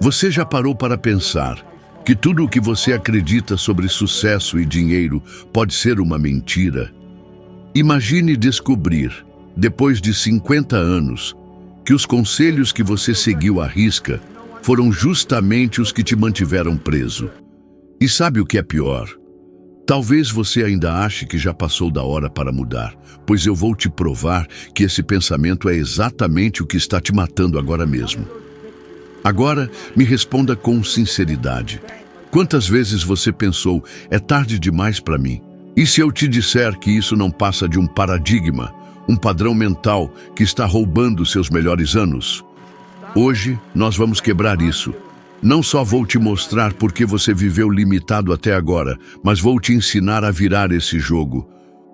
Você já parou para pensar que tudo o que você acredita sobre sucesso e dinheiro pode ser uma mentira? Imagine descobrir, depois de 50 anos, que os conselhos que você seguiu à risca foram justamente os que te mantiveram preso. E sabe o que é pior? Talvez você ainda ache que já passou da hora para mudar, pois eu vou te provar que esse pensamento é exatamente o que está te matando agora mesmo. Agora, me responda com sinceridade. Quantas vezes você pensou, é tarde demais para mim? E se eu te disser que isso não passa de um paradigma, um padrão mental que está roubando seus melhores anos? Hoje, nós vamos quebrar isso. Não só vou te mostrar por que você viveu limitado até agora, mas vou te ensinar a virar esse jogo.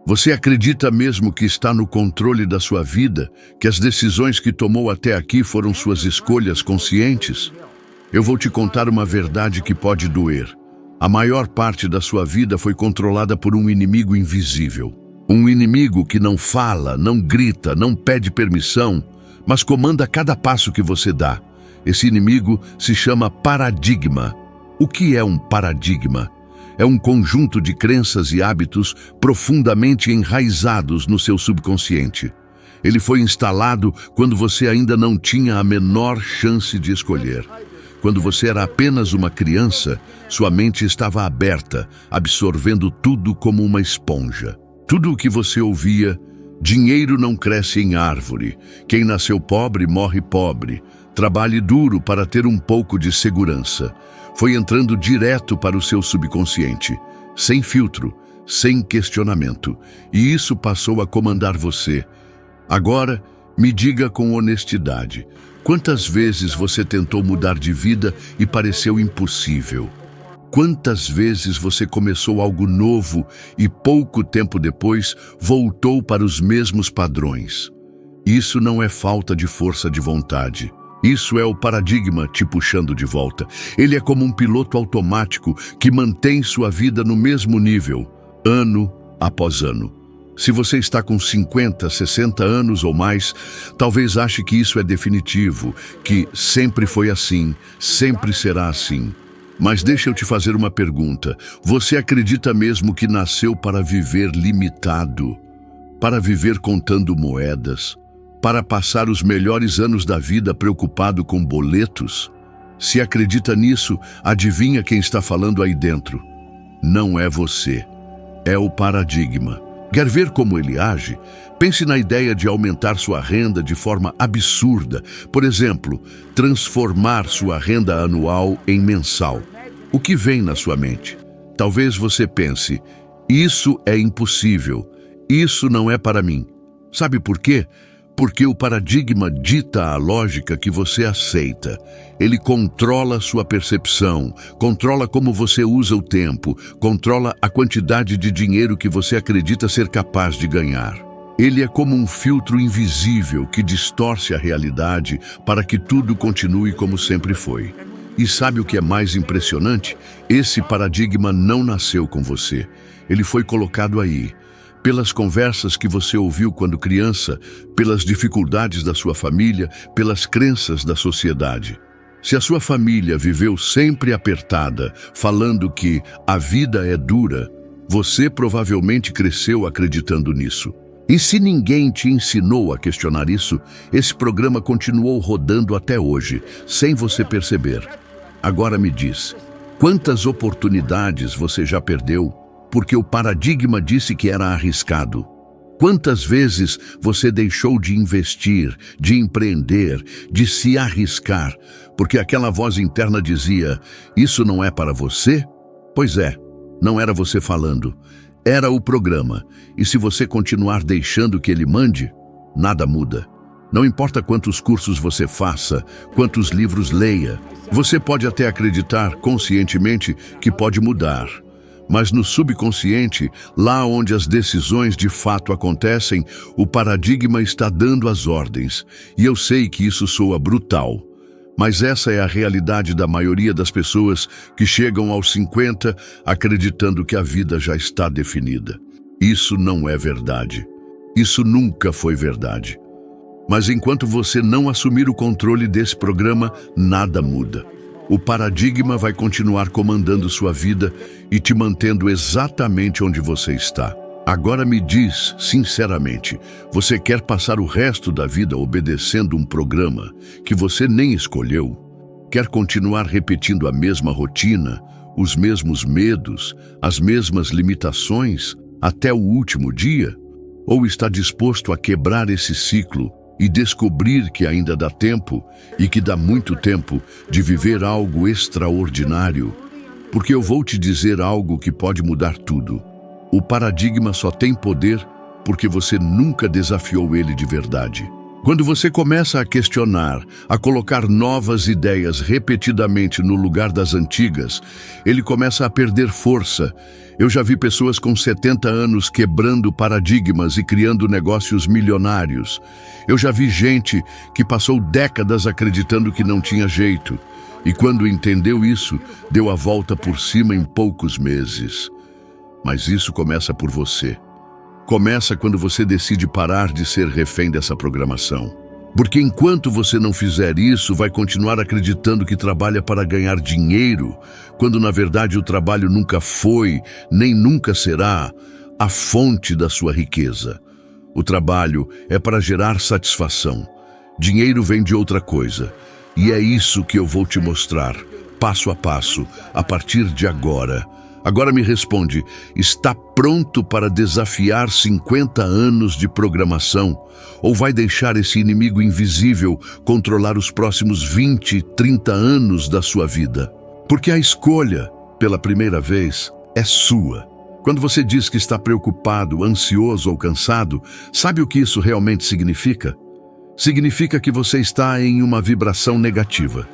Você acredita mesmo que está no controle da sua vida, que as decisões que tomou até aqui foram suas escolhas conscientes? Eu vou te contar uma verdade que pode doer. A maior parte da sua vida foi controlada por um inimigo invisível. Um inimigo que não fala, não grita, não pede permissão, mas comanda cada passo que você dá. Esse inimigo se chama paradigma. O que é um paradigma? É um conjunto de crenças e hábitos profundamente enraizados no seu subconsciente. Ele foi instalado quando você ainda não tinha a menor chance de escolher. Quando você era apenas uma criança, sua mente estava aberta, absorvendo tudo como uma esponja. Tudo o que você ouvia: dinheiro não cresce em árvore, quem nasceu pobre morre pobre, trabalhe duro para ter um pouco de segurança. Foi entrando direto para o seu subconsciente, sem filtro, sem questionamento. E isso passou a comandar você. Agora, me diga com honestidade, quantas vezes você tentou mudar de vida e pareceu impossível? Quantas vezes você começou algo novo e pouco tempo depois voltou para os mesmos padrões? Isso não é falta de força de vontade. Isso é o paradigma te puxando de volta. Ele é como um piloto automático que mantém sua vida no mesmo nível, ano após ano. Se você está com 50, 60 anos ou mais, talvez ache que isso é definitivo, que sempre foi assim, sempre será assim. Mas deixa eu te fazer uma pergunta. Você acredita mesmo que nasceu para viver limitado? Para viver contando moedas? Para passar os melhores anos da vida preocupado com boletos? Se acredita nisso, adivinha quem está falando aí dentro? Não é você. É o paradigma. Quer ver como ele age? Pense na ideia de aumentar sua renda de forma absurda. Por exemplo, transformar sua renda anual em mensal. O que vem na sua mente? Talvez você pense, isso é impossível, isso não é para mim. Sabe por quê? Porque o paradigma dita a lógica que você aceita. Ele controla sua percepção, controla como você usa o tempo, controla a quantidade de dinheiro que você acredita ser capaz de ganhar. Ele é como um filtro invisível que distorce a realidade para que tudo continue como sempre foi. E sabe o que é mais impressionante? Esse paradigma não nasceu com você. Ele foi colocado aí. Pelas conversas que você ouviu quando criança, pelas dificuldades da sua família, pelas crenças da sociedade. Se a sua família viveu sempre apertada, falando que a vida é dura, você provavelmente cresceu acreditando nisso. E se ninguém te ensinou a questionar isso, esse programa continuou rodando até hoje, sem você perceber. Agora me diz, quantas oportunidades você já perdeu porque o paradigma disse que era arriscado? Quantas vezes você deixou de investir, de empreender, de se arriscar, porque aquela voz interna dizia, isso não é para você? Pois é, não era você falando, era o programa. E se você continuar deixando que ele mande, nada muda. Não importa quantos cursos você faça, quantos livros leia, você pode até acreditar conscientemente que pode mudar. Mas no subconsciente, lá onde as decisões de fato acontecem, o paradigma está dando as ordens. E eu sei que isso soa brutal, mas essa é a realidade da maioria das pessoas que chegam aos 50 acreditando que a vida já está definida. Isso não é verdade. Isso nunca foi verdade. Mas enquanto você não assumir o controle desse programa, nada muda. O paradigma vai continuar comandando sua vida e te mantendo exatamente onde você está. Agora me diz, sinceramente, você quer passar o resto da vida obedecendo um programa que você nem escolheu? Quer continuar repetindo a mesma rotina, os mesmos medos, as mesmas limitações até o último dia? Ou está disposto a quebrar esse ciclo e descobrir que ainda dá tempo, e que dá muito tempo, de viver algo extraordinário? Porque eu vou te dizer algo que pode mudar tudo. O paradigma só tem poder porque você nunca desafiou ele de verdade. Quando você começa a questionar, a colocar novas ideias repetidamente no lugar das antigas, ele começa a perder força. Eu já vi pessoas com 70 anos quebrando paradigmas e criando negócios milionários. Eu já vi gente que passou décadas acreditando que não tinha jeito. E quando entendeu isso, deu a volta por cima em poucos meses. Mas isso começa por você. Começa quando você decide parar de ser refém dessa programação. Porque enquanto você não fizer isso, vai continuar acreditando que trabalha para ganhar dinheiro, quando na verdade o trabalho nunca foi, nem nunca será, a fonte da sua riqueza. O trabalho é para gerar satisfação. Dinheiro vem de outra coisa. E é isso que eu vou te mostrar, passo a passo, a partir de agora. Agora me responde, está pronto para desafiar 50 anos de programação? Ou vai deixar esse inimigo invisível controlar os próximos 20, 30 anos da sua vida? Porque a escolha, pela primeira vez, é sua. Quando você diz que está preocupado, ansioso ou cansado, sabe o que isso realmente significa? Significa que você está em uma vibração negativa.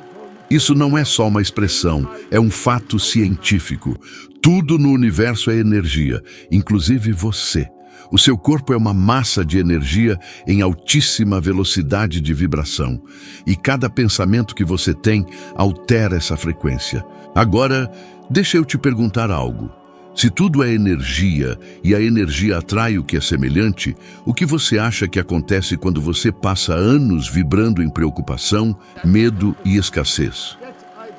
Isso não é só uma expressão, é um fato científico. Tudo no universo é energia, inclusive você. O seu corpo é uma massa de energia em altíssima velocidade de vibração. E cada pensamento que você tem altera essa frequência. Agora, deixa eu te perguntar algo. Se tudo é energia e a energia atrai o que é semelhante, o que você acha que acontece quando você passa anos vibrando em preocupação, medo e escassez?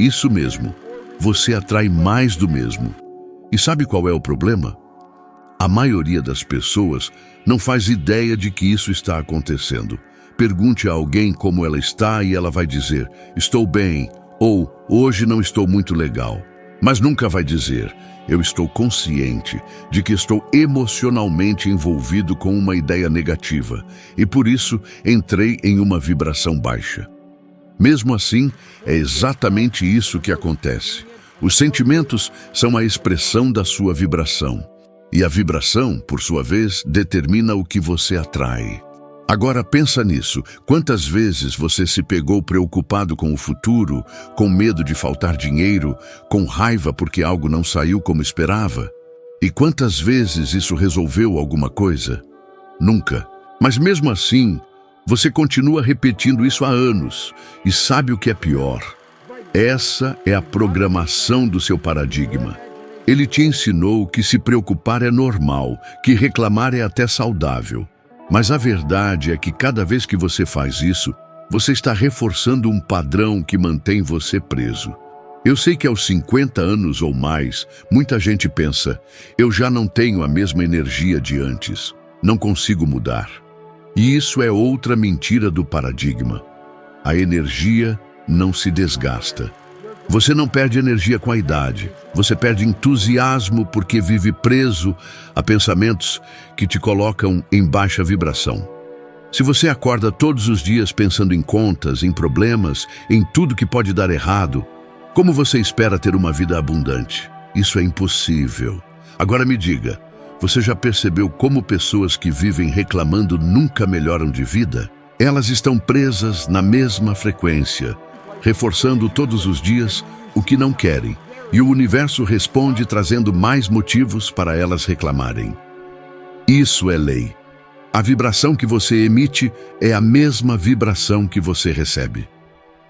Isso mesmo, você atrai mais do mesmo. E sabe qual é o problema? A maioria das pessoas não faz ideia de que isso está acontecendo. Pergunte a alguém como ela está e ela vai dizer, estou bem, ou hoje não estou muito legal. Mas nunca vai dizer, eu estou consciente de que estou emocionalmente envolvido com uma ideia negativa e por isso entrei em uma vibração baixa. Mesmo assim, é exatamente isso que acontece. Os sentimentos são a expressão da sua vibração. E a vibração, por sua vez, determina o que você atrai. Agora pensa nisso. Quantas vezes você se pegou preocupado com o futuro, com medo de faltar dinheiro, com raiva porque algo não saiu como esperava? E quantas vezes isso resolveu alguma coisa? Nunca. Mas mesmo assim, você continua repetindo isso há anos. E sabe o que é pior? Essa é a programação do seu paradigma. Ele te ensinou que se preocupar é normal, que reclamar é até saudável. Mas a verdade é que cada vez que você faz isso, você está reforçando um padrão que mantém você preso. Eu sei que aos 50 anos ou mais, muita gente pensa, eu já não tenho a mesma energia de antes, não consigo mudar. E isso é outra mentira do paradigma. A energia não se desgasta. Você não perde energia com a idade. Você perde entusiasmo porque vive preso a pensamentos que te colocam em baixa vibração. Se você acorda todos os dias pensando em contas, em problemas, em tudo que pode dar errado, como você espera ter uma vida abundante? Isso é impossível. Agora me diga, você já percebeu como pessoas que vivem reclamando nunca melhoram de vida? Elas estão presas na mesma frequência, reforçando todos os dias o que não querem, e o universo responde trazendo mais motivos para elas reclamarem. Isso é lei. A vibração que você emite é a mesma vibração que você recebe.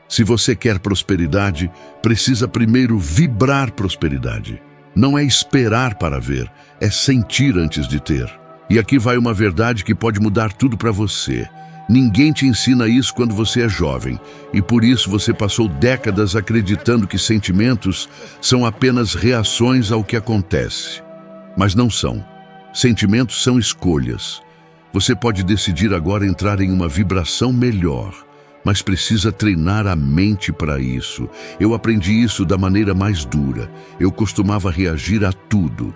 Se você quer prosperidade, precisa primeiro vibrar prosperidade. Não é esperar para ver, é sentir antes de ter. E aqui vai uma verdade que pode mudar tudo para você. Ninguém te ensina isso quando você é jovem, e por isso você passou décadas acreditando que sentimentos são apenas reações ao que acontece. Mas não são. Sentimentos são escolhas. Você pode decidir agora entrar em uma vibração melhor, mas precisa treinar a mente para isso. Eu aprendi isso da maneira mais dura. Eu costumava reagir a tudo.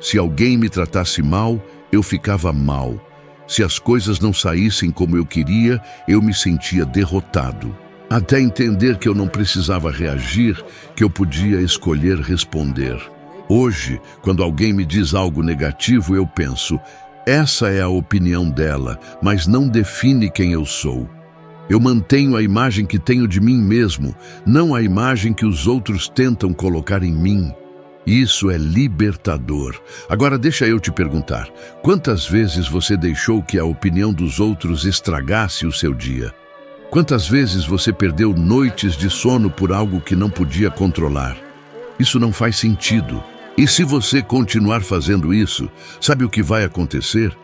Se alguém me tratasse mal, eu ficava mal. Se as coisas não saíssem como eu queria, eu me sentia derrotado. Até entender que eu não precisava reagir, que eu podia escolher responder. Hoje, quando alguém me diz algo negativo, eu penso, essa é a opinião dela, mas não define quem eu sou. Eu mantenho a imagem que tenho de mim mesmo, não a imagem que os outros tentam colocar em mim. Isso é libertador. Agora deixa eu te perguntar, quantas vezes você deixou que a opinião dos outros estragasse o seu dia? Quantas vezes você perdeu noites de sono por algo que não podia controlar? Isso não faz sentido. E se você continuar fazendo isso, sabe o que vai acontecer?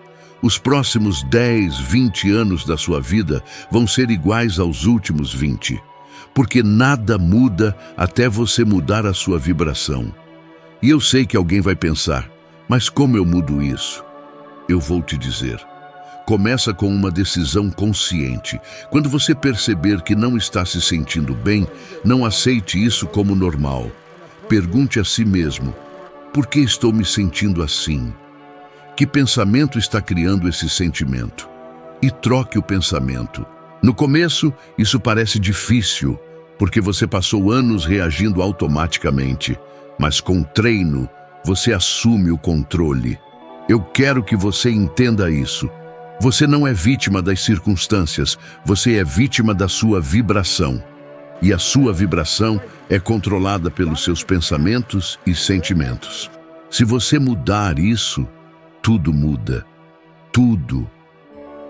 Os próximos 10, 20 anos da sua vida vão ser iguais aos últimos 20. Porque nada muda até você mudar a sua vibração. E eu sei que alguém vai pensar, mas como eu mudo isso? Eu vou te dizer. Começa com uma decisão consciente. Quando você perceber que não está se sentindo bem, não aceite isso como normal. Pergunte a si mesmo, por que estou me sentindo assim? Que pensamento está criando esse sentimento? E troque o pensamento. No começo, isso parece difícil, porque você passou anos reagindo automaticamente. Mas com treino, você assume o controle. Eu quero que você entenda isso. Você não é vítima das circunstâncias, você é vítima da sua vibração. E a sua vibração é controlada pelos seus pensamentos e sentimentos. Se você mudar isso, tudo muda. Tudo.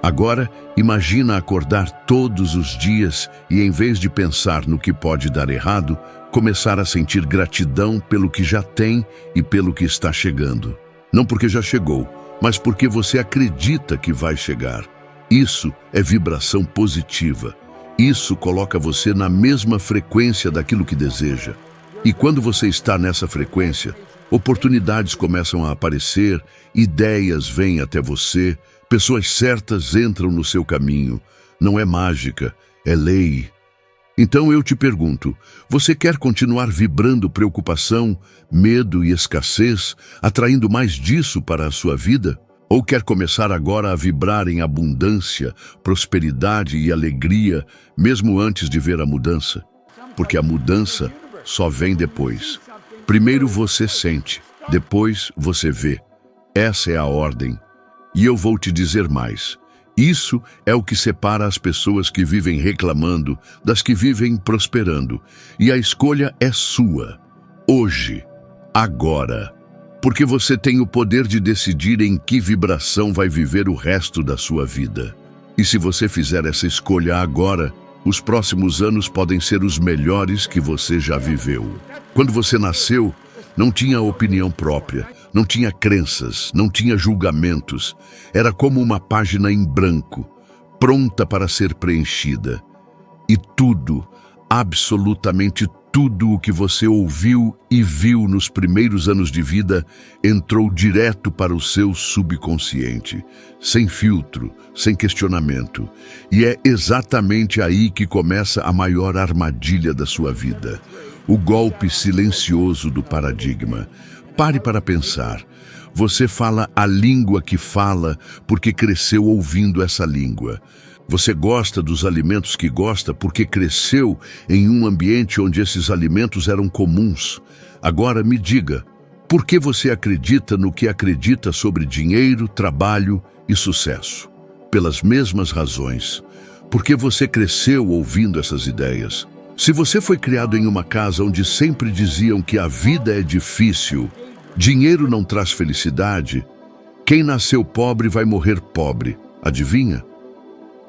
Agora, imagina acordar todos os dias e, em vez de pensar no que pode dar errado, começar a sentir gratidão pelo que já tem e pelo que está chegando. Não porque já chegou, mas porque você acredita que vai chegar. Isso é vibração positiva. Isso coloca você na mesma frequência daquilo que deseja. E quando você está nessa frequência, oportunidades começam a aparecer, ideias vêm até você, pessoas certas entram no seu caminho. Não é mágica, é lei. Então eu te pergunto, você quer continuar vibrando preocupação, medo e escassez, atraindo mais disso para a sua vida? Ou quer começar agora a vibrar em abundância, prosperidade e alegria, mesmo antes de ver a mudança? Porque a mudança só vem depois. Primeiro você sente, depois você vê. Essa é a ordem. E eu vou te dizer mais. Isso é o que separa as pessoas que vivem reclamando das que vivem prosperando. E a escolha é sua. Hoje. Agora. Porque você tem o poder de decidir em que vibração vai viver o resto da sua vida. E se você fizer essa escolha agora, os próximos anos podem ser os melhores que você já viveu. Quando você nasceu, não tinha opinião própria, não tinha crenças, não tinha julgamentos. Era como uma página em branco, pronta para ser preenchida. E tudo, absolutamente tudo o que você ouviu e viu nos primeiros anos de vida entrou direto para o seu subconsciente, sem filtro, sem questionamento. E é exatamente aí que começa a maior armadilha da sua vida, o golpe silencioso do paradigma. Pare para pensar. Você fala a língua que fala porque cresceu ouvindo essa língua. Você gosta dos alimentos que gosta porque cresceu em um ambiente onde esses alimentos eram comuns. Agora me diga, por que você acredita no que acredita sobre dinheiro, trabalho e sucesso? Pelas mesmas razões. Porque você cresceu ouvindo essas ideias. Se você foi criado em uma casa onde sempre diziam que a vida é difícil, dinheiro não traz felicidade, quem nasceu pobre vai morrer pobre. Adivinha?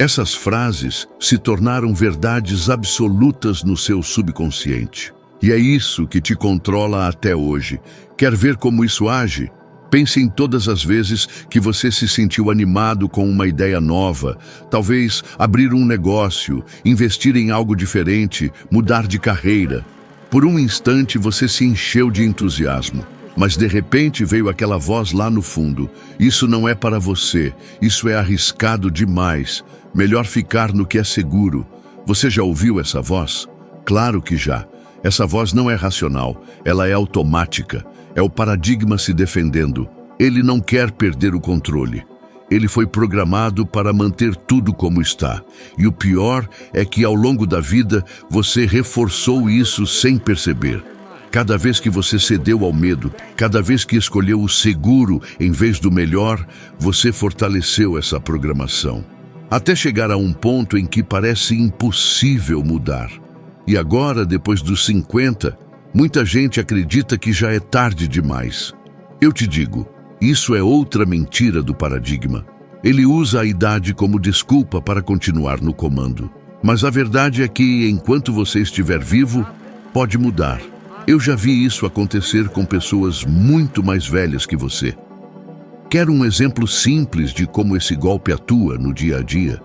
Essas frases se tornaram verdades absolutas no seu subconsciente. E é isso que te controla até hoje. Quer ver como isso age? Pense em todas as vezes que você se sentiu animado com uma ideia nova, talvez abrir um negócio, investir em algo diferente, mudar de carreira. Por um instante você se encheu de entusiasmo, mas de repente veio aquela voz lá no fundo: isso não é para você, isso é arriscado demais, melhor ficar no que é seguro. Você já ouviu essa voz? Claro que já. Essa voz não é racional, ela é automática. É o paradigma se defendendo. Ele não quer perder o controle. Ele foi programado para manter tudo como está. E o pior é que ao longo da vida você reforçou isso sem perceber. Cada vez que você cedeu ao medo, cada vez que escolheu o seguro em vez do melhor, você fortaleceu essa programação. Até chegar a um ponto em que parece impossível mudar. E agora, depois dos 50, muita gente acredita que já é tarde demais. Eu te digo, isso é outra mentira do paradigma. Ele usa a idade como desculpa para continuar no comando. Mas a verdade é que, enquanto você estiver vivo, pode mudar. Eu já vi isso acontecer com pessoas muito mais velhas que você. Quer um exemplo simples de como esse golpe atua no dia a dia?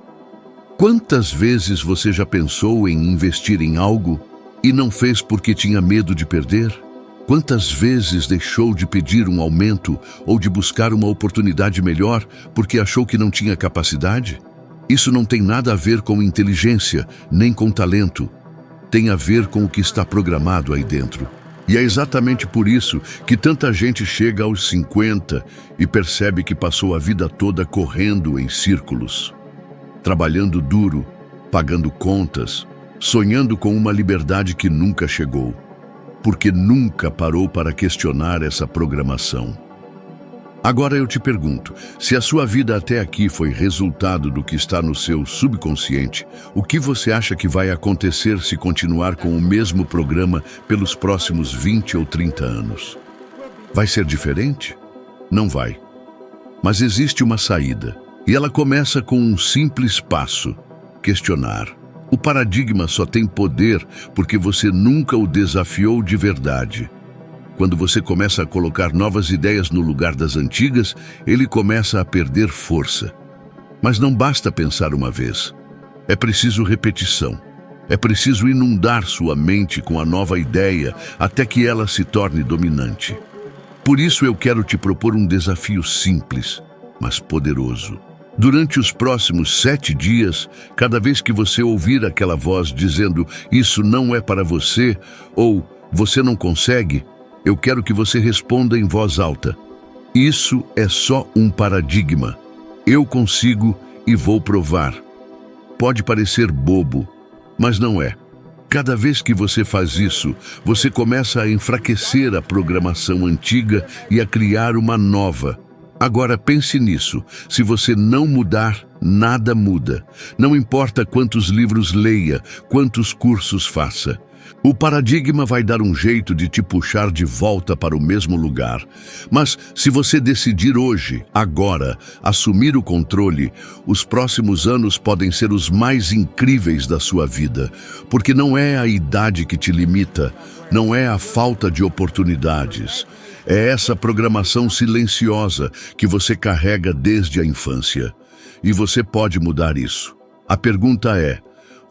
Quantas vezes você já pensou em investir em algo e não fez porque tinha medo de perder? Quantas vezes deixou de pedir um aumento ou de buscar uma oportunidade melhor porque achou que não tinha capacidade? Isso não tem nada a ver com inteligência, nem com talento. Tem a ver com o que está programado aí dentro. E é exatamente por isso que tanta gente chega aos 50 e percebe que passou a vida toda correndo em círculos. Trabalhando duro, pagando contas, sonhando com uma liberdade que nunca chegou, porque nunca parou para questionar essa programação. Agora eu te pergunto, se a sua vida até aqui foi resultado do que está no seu subconsciente, o que você acha que vai acontecer se continuar com o mesmo programa pelos próximos 20 ou 30 anos? Vai ser diferente? Não vai. Mas existe uma saída. E ela começa com um simples passo: questionar. O paradigma só tem poder porque você nunca o desafiou de verdade. Quando você começa a colocar novas ideias no lugar das antigas, ele começa a perder força. Mas não basta pensar uma vez. É preciso repetição. É preciso inundar sua mente com a nova ideia até que ela se torne dominante. Por isso eu quero te propor um desafio simples, mas poderoso. Durante os próximos 7 dias, cada vez que você ouvir aquela voz dizendo "isso não é para você" ou "você não consegue", eu quero que você responda em voz alta: "Isso é só um paradigma. Eu consigo e vou provar." Pode parecer bobo, mas não é. Cada vez que você faz isso, você começa a enfraquecer a programação antiga e a criar uma nova. Agora pense nisso, se você não mudar, nada muda. Não importa quantos livros leia, quantos cursos faça. O paradigma vai dar um jeito de te puxar de volta para o mesmo lugar. Mas se você decidir hoje, agora, assumir o controle, os próximos anos podem ser os mais incríveis da sua vida. Porque não é a idade que te limita, não é a falta de oportunidades. É essa programação silenciosa que você carrega desde a infância. E você pode mudar isso. A pergunta é: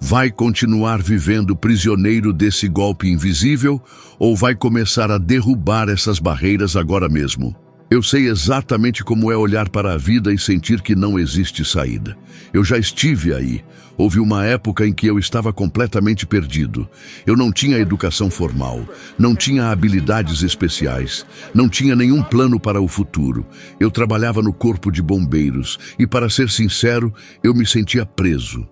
vai continuar vivendo prisioneiro desse golpe invisível ou vai começar a derrubar essas barreiras agora mesmo? Eu sei exatamente como é olhar para a vida e sentir que não existe saída. Eu já estive aí. Houve uma época em que eu estava completamente perdido. Eu não tinha educação formal, não tinha habilidades especiais, não tinha nenhum plano para o futuro. Eu trabalhava no corpo de bombeiros e, para ser sincero, eu me sentia preso.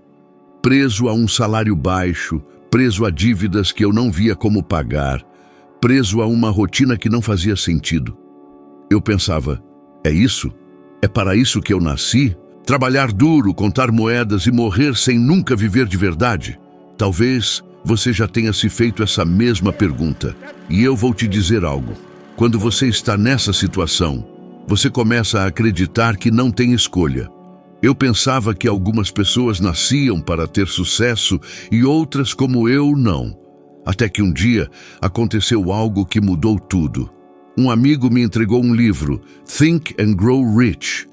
Preso a um salário baixo, preso a dívidas que eu não via como pagar, preso a uma rotina que não fazia sentido. Eu pensava: é isso? É para isso que eu nasci? Trabalhar duro, contar moedas e morrer sem nunca viver de verdade? Talvez você já tenha se feito essa mesma pergunta. E eu vou te dizer algo. Quando você está nessa situação, você começa a acreditar que não tem escolha. Eu pensava que algumas pessoas nasciam para ter sucesso e outras, como eu, não. Até que um dia aconteceu algo que mudou tudo. Um amigo me entregou um livro, Think and Grow Rich.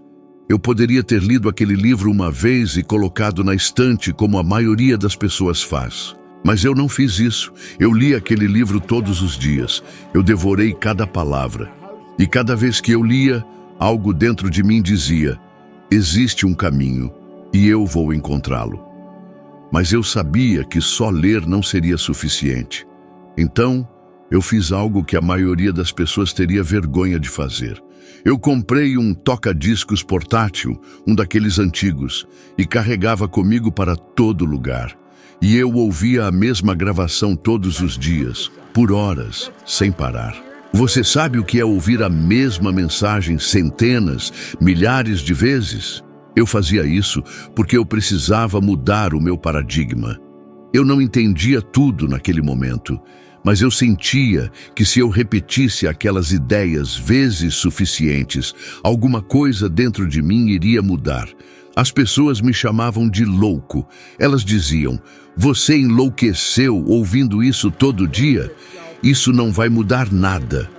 Eu poderia ter lido aquele livro uma vez e colocado na estante como a maioria das pessoas faz. Mas eu não fiz isso. Eu li aquele livro todos os dias. Eu devorei cada palavra. E cada vez que eu lia, algo dentro de mim dizia: existe um caminho e eu vou encontrá-lo. Mas eu sabia que só ler não seria suficiente. Então, eu fiz algo que a maioria das pessoas teria vergonha de fazer. Eu comprei um toca-discos portátil, um daqueles antigos, e carregava comigo para todo lugar. E eu ouvia a mesma gravação todos os dias, por horas, sem parar. Você sabe o que é ouvir a mesma mensagem centenas, milhares de vezes? Eu fazia isso porque eu precisava mudar o meu paradigma. Eu não entendia tudo naquele momento, mas eu sentia que se eu repetisse aquelas ideias vezes suficientes, alguma coisa dentro de mim iria mudar. As pessoas me chamavam de louco. Elas diziam: você enlouqueceu ouvindo isso todo dia? Isso não vai mudar nada.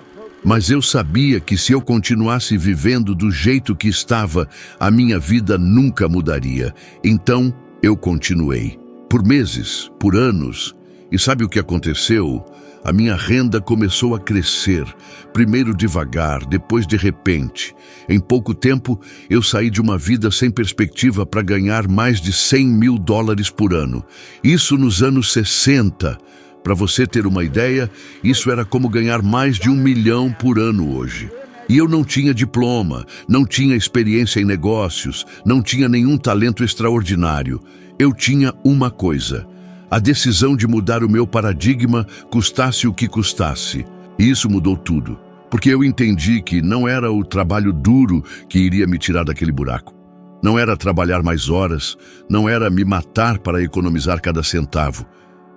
Mas eu sabia que se eu continuasse vivendo do jeito que estava, a minha vida nunca mudaria. Então, eu continuei. Por meses, por anos. E sabe o que aconteceu? A minha renda começou a crescer, primeiro devagar, depois de repente. Em pouco tempo, eu saí de uma vida sem perspectiva para ganhar mais de $100 mil por ano. Isso nos anos 60. Para você ter uma ideia, isso era como ganhar mais de 1 milhão por ano hoje. E eu não tinha diploma, não tinha experiência em negócios, não tinha nenhum talento extraordinário. Eu tinha uma coisa: a decisão de mudar o meu paradigma, custasse o que custasse. E isso mudou tudo, porque eu entendi que não era o trabalho duro que iria me tirar daquele buraco. Não era trabalhar mais horas, não era me matar para economizar cada centavo.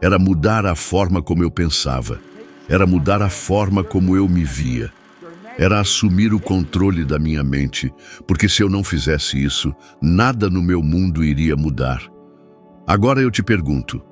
Era mudar a forma como eu pensava. Era mudar a forma como eu me via. Era assumir o controle da minha mente, porque se eu não fizesse isso, nada no meu mundo iria mudar. Agora eu te pergunto: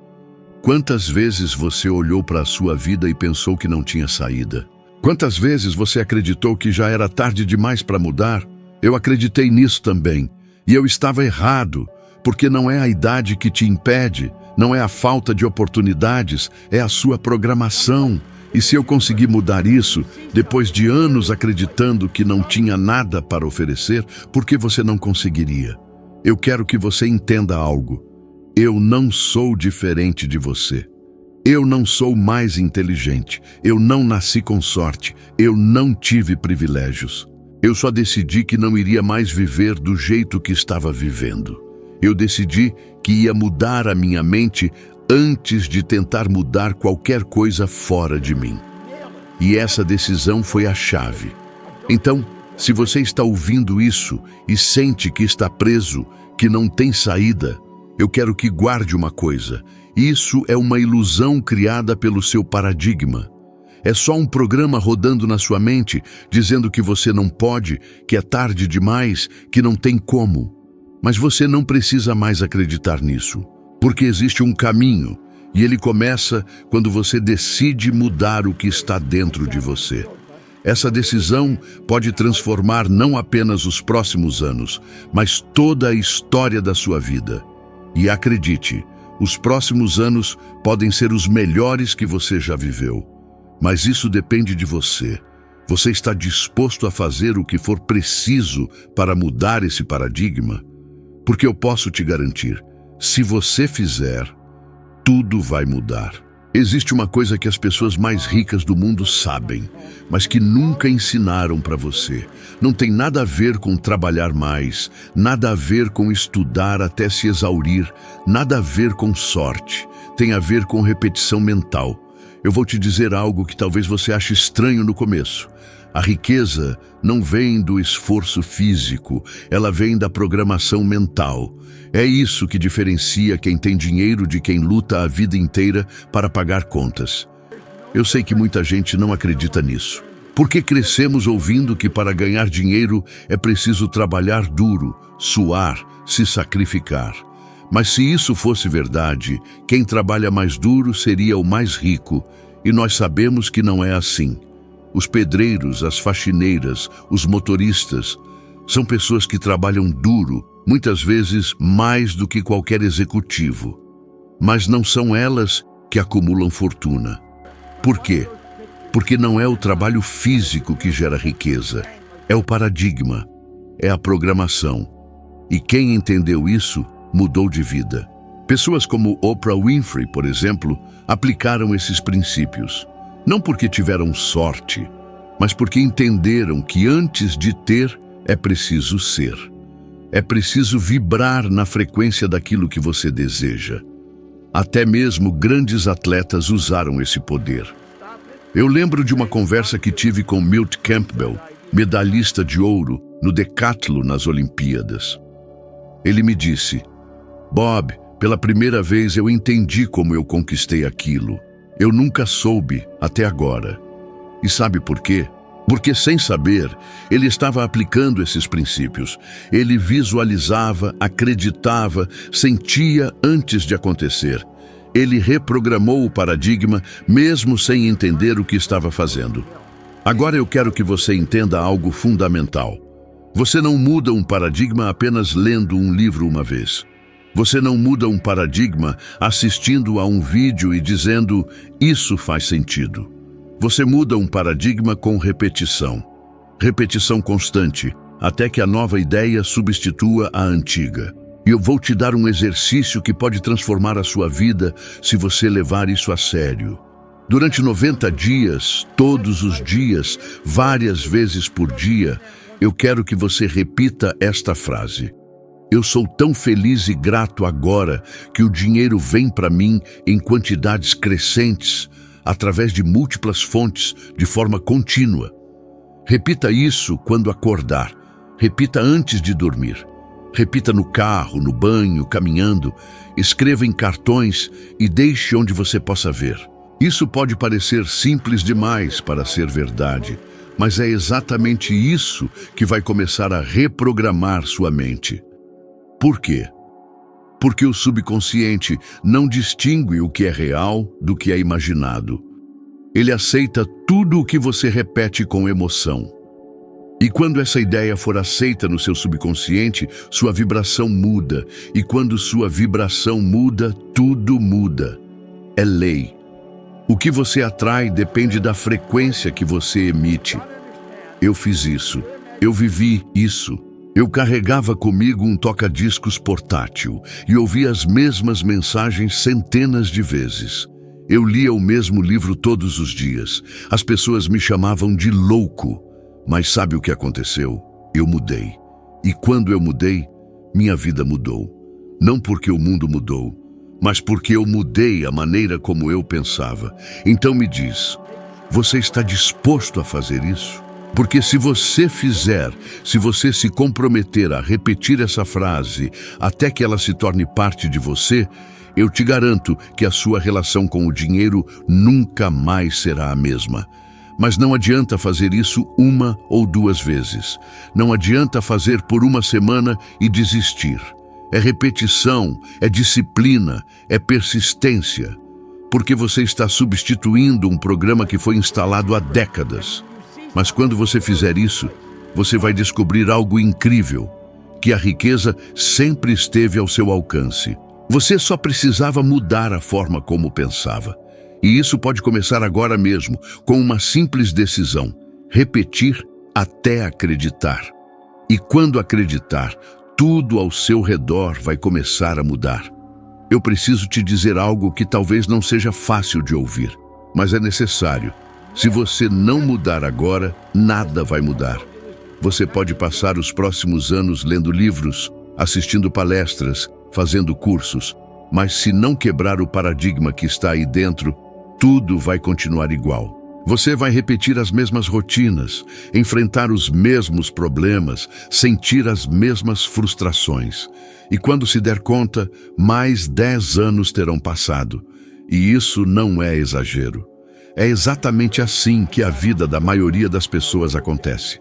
quantas vezes você olhou para a sua vida e pensou que não tinha saída? Quantas vezes você acreditou que já era tarde demais para mudar? Eu acreditei nisso também. E eu estava errado, porque não é a idade que te impede, não é a falta de oportunidades, é a sua programação. E se eu conseguir mudar isso, depois de anos acreditando que não tinha nada para oferecer, por que você não conseguiria? Eu quero que você entenda algo. Eu não sou diferente de você. Eu não sou mais inteligente. Eu não nasci com sorte. Eu não tive privilégios. Eu só decidi que não iria mais viver do jeito que estava vivendo. Eu decidi que ia mudar a minha mente antes de tentar mudar qualquer coisa fora de mim. E essa decisão foi a chave. Então, se você está ouvindo isso e sente que está preso, que não tem saída, eu quero que guarde uma coisa: isso é uma ilusão criada pelo seu paradigma. É só um programa rodando na sua mente, dizendo que você não pode, que é tarde demais, que não tem como. Mas você não precisa mais acreditar nisso, porque existe um caminho, e ele começa quando você decide mudar o que está dentro de você. Essa decisão pode transformar não apenas os próximos anos, mas toda a história da sua vida. E acredite, os próximos anos podem ser os melhores que você já viveu. Mas isso depende de você. Você está disposto a fazer o que for preciso para mudar esse paradigma? Porque eu posso te garantir, se você fizer, tudo vai mudar. Existe uma coisa que as pessoas mais ricas do mundo sabem, mas que nunca ensinaram para você. Não tem nada a ver com trabalhar mais, nada a ver com estudar até se exaurir, nada a ver com sorte. Tem a ver com repetição mental. Eu vou te dizer algo que talvez você ache estranho no começo. A riqueza não vem do esforço físico, ela vem da programação mental. É isso que diferencia quem tem dinheiro de quem luta a vida inteira para pagar contas. Eu sei que muita gente não acredita nisso. Porque crescemos ouvindo que para ganhar dinheiro é preciso trabalhar duro, suar, se sacrificar. Mas se isso fosse verdade, quem trabalha mais duro seria o mais rico, e nós sabemos que não é assim. Os pedreiros, as faxineiras, os motoristas, são pessoas que trabalham duro, muitas vezes mais do que qualquer executivo. Mas não são elas que acumulam fortuna. Por quê? Porque não é o trabalho físico que gera riqueza, é o paradigma, é a programação. E quem entendeu isso, mudou de vida. Pessoas como Oprah Winfrey, por exemplo, aplicaram esses princípios. Não porque tiveram sorte, mas porque entenderam que antes de ter, é preciso ser. É preciso vibrar na frequência daquilo que você deseja. Até mesmo grandes atletas usaram esse poder. Eu lembro de uma conversa que tive com Milt Campbell, medalhista de ouro no decátlon nas Olimpíadas. Ele me disse: Bob, pela primeira vez eu entendi como eu conquistei aquilo. Eu nunca soube até agora. E sabe por quê? Porque, sem saber, ele estava aplicando esses princípios. Ele visualizava, acreditava, sentia antes de acontecer. Ele reprogramou o paradigma, mesmo sem entender o que estava fazendo. Agora eu quero que você entenda algo fundamental. Você não muda um paradigma apenas lendo um livro uma vez. Você não muda um paradigma assistindo a um vídeo e dizendo, isso faz sentido. Você muda um paradigma com repetição. Repetição constante, até que a nova ideia substitua a antiga. E eu vou te dar um exercício que pode transformar a sua vida se você levar isso a sério. Durante 90 dias, todos os dias, várias vezes por dia, eu quero que você repita esta frase. Eu sou tão feliz e grato agora que o dinheiro vem para mim em quantidades crescentes, através de múltiplas fontes, de forma contínua. Repita isso quando acordar. Repita antes de dormir. Repita no carro, no banho, caminhando. Escreva em cartões e deixe onde você possa ver. Isso pode parecer simples demais para ser verdade, mas é exatamente isso que vai começar a reprogramar sua mente. Por quê? Porque o subconsciente não distingue o que é real do que é imaginado. Ele aceita tudo o que você repete com emoção. E quando essa ideia for aceita no seu subconsciente, sua vibração muda. E quando sua vibração muda, tudo muda. É lei. O que você atrai depende da frequência que você emite. Eu fiz isso. Eu vivi isso. Eu carregava comigo um toca-discos portátil e ouvia as mesmas mensagens centenas de vezes. Eu lia o mesmo livro todos os dias. As pessoas me chamavam de louco. Mas sabe o que aconteceu? Eu mudei. E quando eu mudei, minha vida mudou. Não porque o mundo mudou, mas porque eu mudei a maneira como eu pensava. Então me diz, você está disposto a fazer isso? Porque se você fizer, se você se comprometer a repetir essa frase até que ela se torne parte de você, eu te garanto que a sua relação com o dinheiro nunca mais será a mesma. Mas não adianta fazer isso uma ou duas vezes. Não adianta fazer por uma semana e desistir. É repetição, é disciplina, é persistência. Porque você está substituindo um programa que foi instalado há décadas. Mas quando você fizer isso, você vai descobrir algo incrível, que a riqueza sempre esteve ao seu alcance. Você só precisava mudar a forma como pensava. E isso pode começar agora mesmo, com uma simples decisão: repetir até acreditar. E quando acreditar, tudo ao seu redor vai começar a mudar. Eu preciso te dizer algo que talvez não seja fácil de ouvir, mas é necessário. Se você não mudar agora, nada vai mudar. Você pode passar os próximos anos lendo livros, assistindo palestras, fazendo cursos, mas se não quebrar o paradigma que está aí dentro, tudo vai continuar igual. Você vai repetir as mesmas rotinas, enfrentar os mesmos problemas, sentir as mesmas frustrações. E quando se der conta, mais 10 anos terão passado. E isso não é exagero. É exatamente assim que a vida da maioria das pessoas acontece.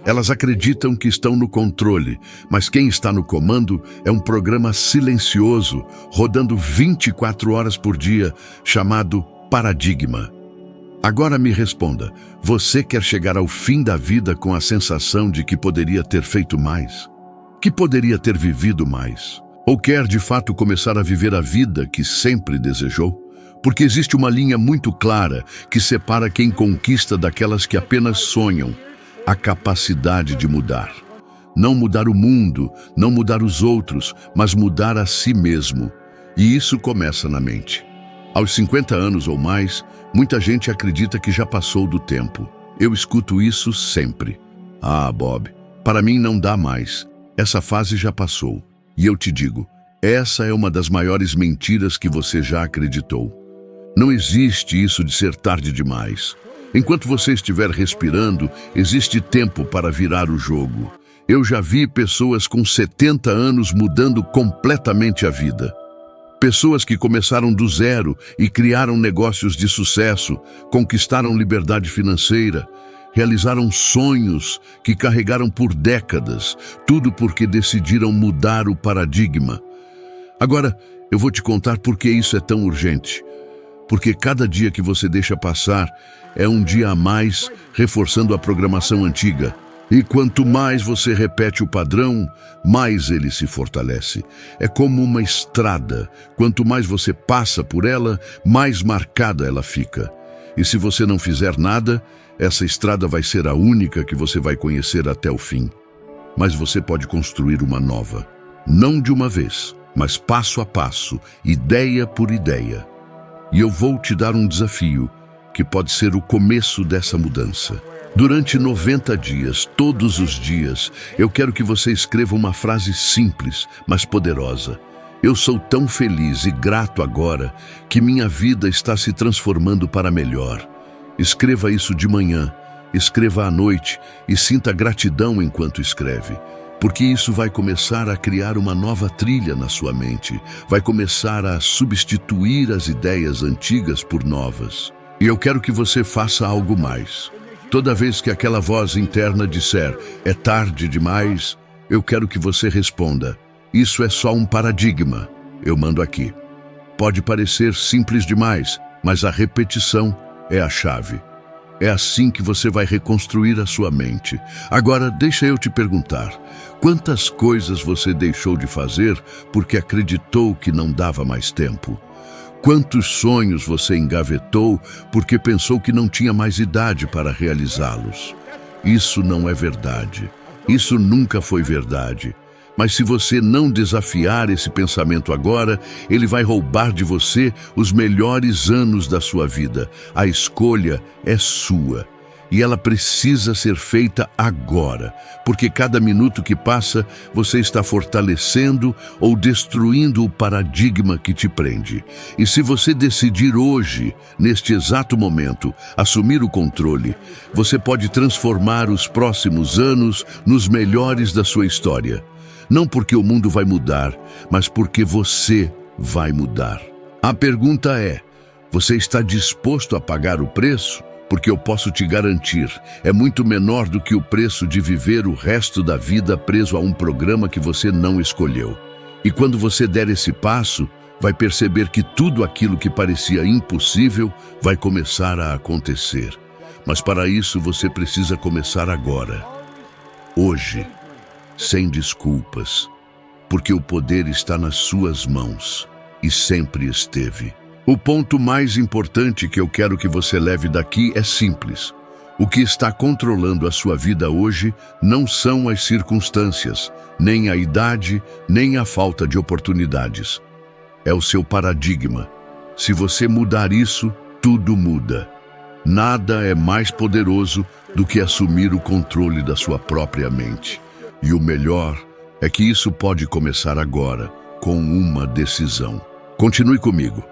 Elas acreditam que estão no controle, mas quem está no comando é um programa silencioso, rodando 24 horas por dia, chamado paradigma. Agora me responda, você quer chegar ao fim da vida com a sensação de que poderia ter feito mais? Que poderia ter vivido mais? Ou quer de fato começar a viver a vida que sempre desejou? Porque existe uma linha muito clara que separa quem conquista daquelas que apenas sonham: a capacidade de mudar. Não mudar o mundo, não mudar os outros, mas mudar a si mesmo. E isso começa na mente. Aos 50 anos ou mais, muita gente acredita que já passou do tempo. Eu escuto isso sempre. Ah, Bob, para mim não dá mais. Essa fase já passou. E eu te digo, essa é uma das maiores mentiras que você já acreditou. Não existe isso de ser tarde demais. Enquanto você estiver respirando, existe tempo para virar o jogo. Eu já vi pessoas com 70 anos mudando completamente a vida. Pessoas que começaram do zero e criaram negócios de sucesso, conquistaram liberdade financeira, realizaram sonhos que carregaram por décadas, tudo porque decidiram mudar o paradigma. Agora, eu vou te contar por que isso é tão urgente. Porque cada dia que você deixa passar é um dia a mais reforçando a programação antiga. E quanto mais você repete o padrão, mais ele se fortalece. É como uma estrada. Quanto mais você passa por ela, mais marcada ela fica. E se você não fizer nada, essa estrada vai ser a única que você vai conhecer até o fim. Mas você pode construir uma nova. Não de uma vez, mas passo a passo, ideia por ideia. E eu vou te dar um desafio, que pode ser o começo dessa mudança. Durante 90 dias, todos os dias, eu quero que você escreva uma frase simples, mas poderosa. Eu sou tão feliz e grato agora que minha vida está se transformando para melhor. Escreva isso de manhã, escreva à noite e sinta gratidão enquanto escreve. Porque isso vai começar a criar uma nova trilha na sua mente. Vai começar a substituir as ideias antigas por novas. E eu quero que você faça algo mais. Toda vez que aquela voz interna disser, é tarde demais, eu quero que você responda, isso é só um paradigma, eu mando aqui. Pode parecer simples demais, mas a repetição é a chave. É assim que você vai reconstruir a sua mente. Agora, deixa eu te perguntar, quantas coisas você deixou de fazer porque acreditou que não dava mais tempo? Quantos sonhos você engavetou porque pensou que não tinha mais idade para realizá-los? Isso não é verdade. Isso nunca foi verdade. Mas se você não desafiar esse pensamento agora, ele vai roubar de você os melhores anos da sua vida. A escolha é sua. E ela precisa ser feita agora, porque cada minuto que passa, você está fortalecendo ou destruindo o paradigma que te prende. E se você decidir hoje, neste exato momento, assumir o controle, você pode transformar os próximos anos nos melhores da sua história. Não porque o mundo vai mudar, mas porque você vai mudar. A pergunta é, você está disposto a pagar o preço? Porque eu posso te garantir, é muito menor do que o preço de viver o resto da vida preso a um programa que você não escolheu. E quando você der esse passo, vai perceber que tudo aquilo que parecia impossível vai começar a acontecer. Mas para isso você precisa começar agora. Hoje, sem desculpas, porque o poder está nas suas mãos e sempre esteve. O ponto mais importante que eu quero que você leve daqui é simples. O que está controlando a sua vida hoje não são as circunstâncias, nem a idade, nem a falta de oportunidades. É o seu paradigma. Se você mudar isso, tudo muda. Nada é mais poderoso do que assumir o controle da sua própria mente. E o melhor é que isso pode começar agora, com uma decisão. Continue comigo.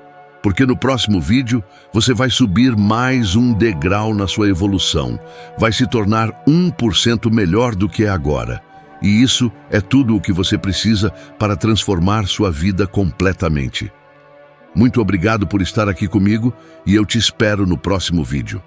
Porque no próximo vídeo, você vai subir mais um degrau na sua evolução. Vai se tornar 1% melhor do que é agora. E isso é tudo o que você precisa para transformar sua vida completamente. Muito obrigado por estar aqui comigo e eu te espero no próximo vídeo.